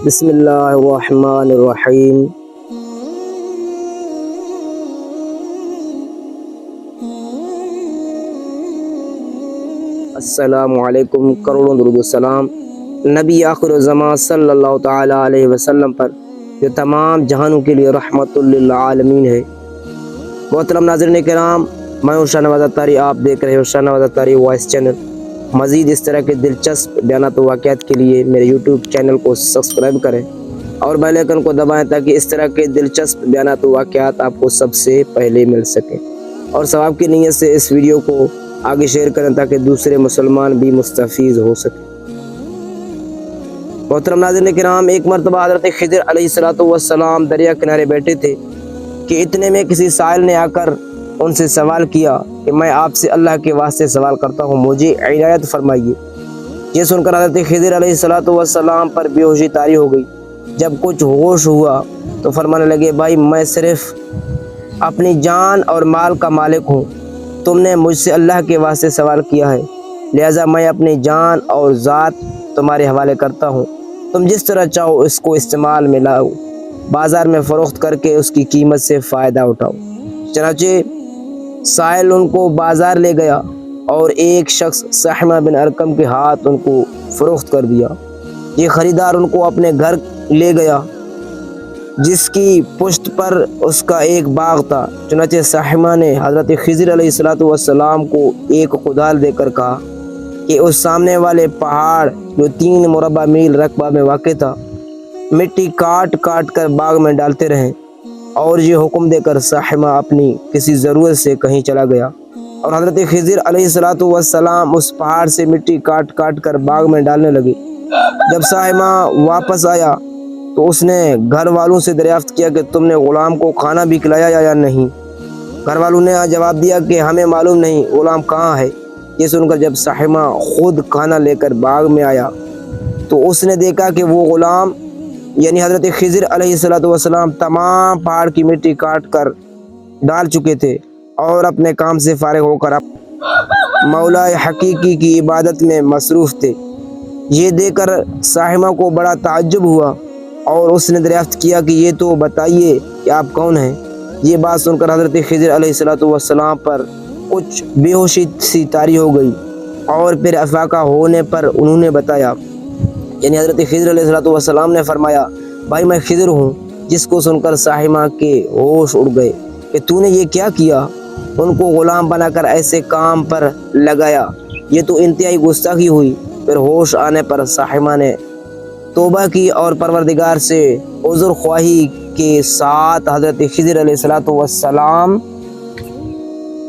بسم اللہ الرحمن الرحیم۔ السلام علیکم، کروڑوں درود السلام نبی آخر الزمان صلی اللہ تعالیٰ علیہ وسلم پر، جو تمام جہانوں کے لیے رحمت للعالمین ہے۔ محترم ناظرین کرام، میں ہوں شاہ نواز اتاری، آپ دیکھ رہے ہو شاہ نواز اتاری وائس چینل۔ مزید اس طرح کے دلچسپ بیانات و واقعات کے لیے میرے یوٹیوب چینل کو سبسکرائب کریں اور بیل آئیکن کو دبائیں تاکہ اس طرح کے دلچسپ بیانات و واقعات آپ کو سب سے پہلے مل سکیں، اور ثواب کی نیت سے اس ویڈیو کو آگے شیئر کریں تاکہ دوسرے مسلمان بھی مستفید ہو سکیں۔ محترم ناظرین کرام، ایک مرتبہ حضرت خضر علیہ السلام دریا کنارے بیٹھے تھے کہ اتنے میں کسی سائل نے آ کر ان سے سوال کیا کہ میں آپ سے اللہ کے واسطے سوال کرتا ہوں، مجھے عنایت فرمائیے۔ یہ سن کر حضرت خضر علیہ السلام پر بے ہوشی طاری ہو گئی۔ جب کچھ ہوش ہوا تو فرمانے لگے، بھائی میں صرف اپنی جان اور مال کا مالک ہوں، تم نے مجھ سے اللہ کے واسطے سوال کیا ہے، لہذا میں اپنی جان اور ذات تمہارے حوالے کرتا ہوں، تم جس طرح چاہو اس کو استعمال میں لاؤ، بازار میں فروخت کر کے اس کی قیمت سے فائدہ اٹھاؤ۔ چنانچہ سائل ان کو بازار لے گیا اور ایک شخص سحمہ بن ارقم کے ہاتھ ان کو فروخت کر دیا۔ یہ خریدار ان کو اپنے گھر لے گیا جس کی پشت پر اس کا ایک باغ تھا۔ چنانچہ سحمہ نے حضرت خضر علیہ السلام کو ایک کدال دے کر کہا کہ اس سامنے والے پہاڑ جو 3 مربع میل رقبہ میں واقع تھا، مٹی کاٹ کاٹ کر باغ میں ڈالتے رہیں، اور یہ حکم دے کر سحمہ اپنی کسی ضرورت سے کہیں چلا گیا، اور حضرت خضر علیہ السلام اس پہاڑ سے مٹی کاٹ کاٹ کر باغ میں ڈالنے لگے۔ جب سحمہ واپس آیا تو اس نے گھر والوں سے دریافت کیا کہ تم نے غلام کو کھانا بھی کھلایا یا نہیں؟ گھر والوں نے جواب دیا کہ ہمیں معلوم نہیں، غلام کہاں ہے؟ یہ سن کر جب سحمہ خود کھانا لے کر باغ میں آیا تو اس نے دیکھا کہ وہ غلام یعنی حضرت خضر علیہ السلام تمام پہاڑ کی مٹی کاٹ کر ڈال چکے تھے اور اپنے کام سے فارغ ہو کر مولا حقیقی کی عبادت میں مصروف تھے۔ یہ دیکھ کر سحمہ کو بڑا تعجب ہوا اور اس نے دریافت کیا کہ یہ تو بتائیے کہ آپ کون ہیں؟ یہ بات سن کر حضرت خضر علیہ السلام پر کچھ بے ہوشی سی طاری ہو گئی، اور پھر افاقہ ہونے پر انہوں نے بتایا، یعنی حضرت خضر علیہ السلام نے فرمایا، بھائی میں خضر ہوں۔ جس کو سن کر سحمہ کے ہوش اڑ گئے کہ تو نے یہ کیا کیا؟ ان کو غلام بنا کر ایسے کام پر لگایا، یہ تو انتہائی گستاخی ہوئی۔ پھر ہوش آنے پر سحمہ نے توبہ کی اور پروردگار سے عذر خواہی کے ساتھ حضرت خضر علیہ السلام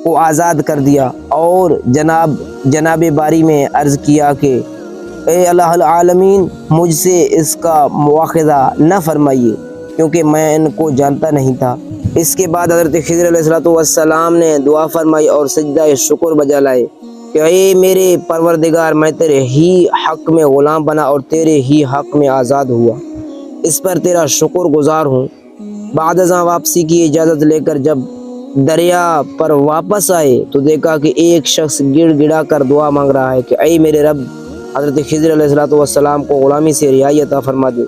کو آزاد کر دیا، اور جناب باری میں عرض کیا کہ اے اللہ العالمین، مجھ سے اس کا مواخذہ نہ فرمائیے کیونکہ میں ان کو جانتا نہیں تھا۔ اس کے بعد حضرت خضر علیہ السلام نے دعا فرمائی اور سجدہ شکر بجا لائے کہ اے میرے پروردگار، میں تیرے ہی حق میں غلام بنا اور تیرے ہی حق میں آزاد ہوا، اس پر تیرا شکر گزار ہوں۔ بعد ازاں واپسی کی اجازت لے کر جب دریا پر واپس آئے تو دیکھا کہ ایک شخص گڑ گڑا کر دعا مانگ رہا ہے کہ اے میرے رب، حضرت خضر علیہ السلام کو غلامی سے رہائی عطا فرما دے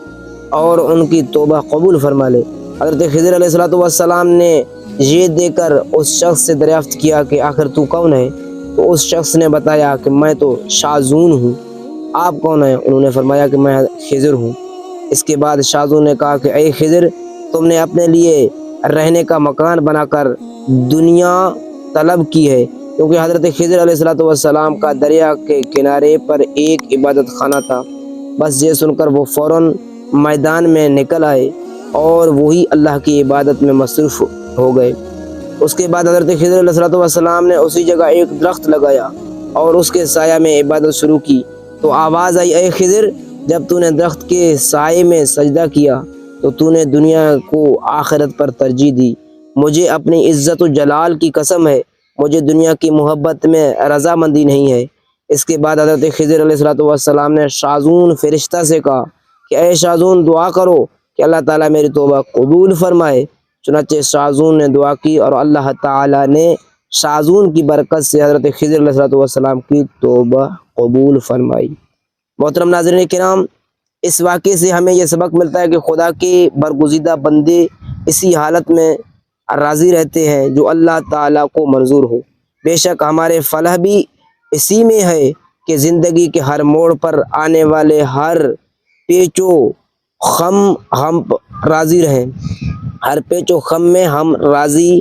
اور ان کی توبہ قبول فرما لے۔ حضرت خضر علیہ السلام نے یہ دیکھ کر اس شخص سے دریافت کیا کہ آخر تو کون ہے؟ تو اس شخص نے بتایا کہ میں تو شازون ہوں۔ آپ کون ہیں؟ انہوں نے فرمایا کہ میں خضر ہوں۔ اس کے بعد شازون نے کہا کہ اے خضر، تم نے اپنے لیے رہنے کا مکان بنا کر دنیا طلب کی ہے، کیونکہ حضرت خضر علیہ السلام کا دریا کے کنارے پر ایک عبادت خانہ تھا۔ بس یہ سن کر وہ فوراً میدان میں نکل آئے اور وہی اللہ کی عبادت میں مصروف ہو گئے۔ اس کے بعد حضرت خضر علیہ السلام نے اسی جگہ ایک درخت لگایا اور اس کے سایہ میں عبادت شروع کی تو آواز آئی، اے خضر، جب تو نے درخت کے سائے میں سجدہ کیا تو تو نے دنیا کو آخرت پر ترجیح دی۔ مجھے اپنی عزت و جلال کی قسم ہے، مجھے دنیا کی محبت میں رضامندی نہیں ہے۔ اس کے بعد حضرت خضر علیہ السلام نے شازون فرشتہ سے کہا کہ اے شازون، دعا کرو کہ اللہ تعالیٰ میری توبہ قبول فرمائے۔ چنانچہ شازون نے دعا کی اور اللہ تعالیٰ نے شازون کی برکت سے حضرت خضر علیہ السلام کی توبہ قبول فرمائی۔ محترم ناظرین کرام، اس واقعے سے ہمیں یہ سبق ملتا ہے کہ خدا کے برگزیدہ بندے اسی حالت میں راضی رہتے ہیں جو اللہ تعالیٰ کو منظور ہو۔ بے شک ہمارے فلاح بھی اسی میں ہے کہ زندگی کے ہر موڑ پر آنے والے ہر پیچ و خم ہم راضی رہیں، ہر پیچ و خم میں ہم راضی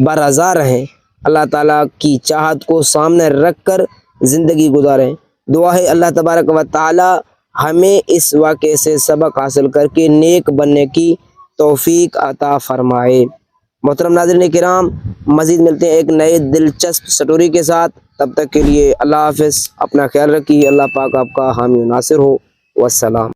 برضا رہیں، اللہ تعالیٰ کی چاہت کو سامنے رکھ کر زندگی گزاریں۔ دعا ہے اللہ تبارک و تعالیٰ ہمیں اس واقعے سے سبق حاصل کر کے نیک بننے کی توفیق عطا فرمائے۔ محترم ناظرین کرام، مزید ملتے ہیں ایک نئے دلچسپ سٹوری کے ساتھ، تب تک کے لیے اللہ حافظ، اپنا خیال رکھیے، اللہ پاک آپ کا حامی و ناصر ہو، والسلام۔